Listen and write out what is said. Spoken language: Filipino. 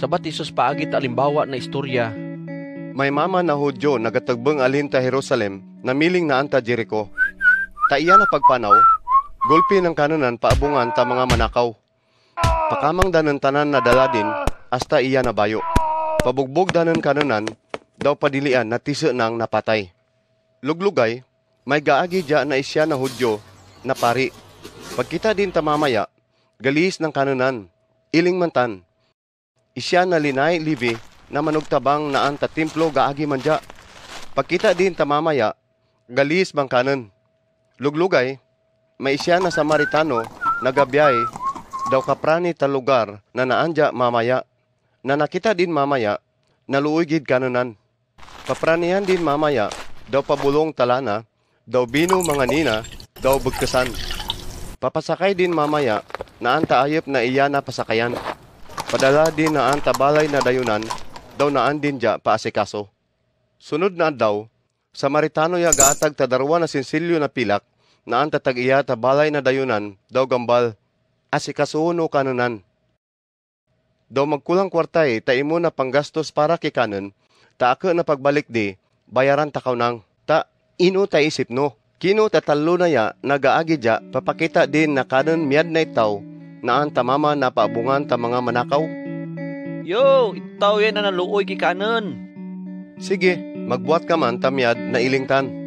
Sabat Isus paagi ta alimbawa na istorya. May mama na Hudyo nagatagbeng alin ta Jerusalem na miling na anta Jericho. Ta iya na pagpanaw, gulpi ng kanunan paabungan ta mga manakaw. Pakamang danon tanan na daladin, hasta iya na bayo. Pabugbog danon kanunan, daw padilian na tiso nang napatay. Luglugay, may gaagi dya na isya na Hudyo na pari. Pagkita din ta mamaya, galis ng kanunan, iling mantan. Isya na linay libi na manugtabang naan ta templo gaagi manja. Pagkita din ta mamaya, galis bang kanon. Luglugay, may isya na Samaritano na gabiyay daw kaprani ta lugar na naandya mamaya. Na nakita din mamaya, naluugid kanunan. Papranihan din mamaya, daw pabulong talana, daw bino mga nina, daw bugkasan. Papasakay din mamaya, naan ta ayop na iya na pasakayan. Padala din naan ta balay na dayunan, daw naan din dya paasikaso. Sunod na daw, Samaritano ya gaatag ta darwa na sinsilyo na pilak, naan ta tag iya ta balay na dayunan, daw gambal, asikasuno kanunan. Daw magkulang kwartay, ta imo na panggastos para kay kanon, ta ako na pagbalik di, bayaran ta kaunang. Ta, ino ta isip no. Kino tatalo na ya, nagaagi dya, papakita din na kanon miyad na itaw, naan ta mama na paabungan ta mga manakaw. Yo, itaw yan na naluoy kay kanon. Sige, magbuhat ka man ta miyad na ilingtan.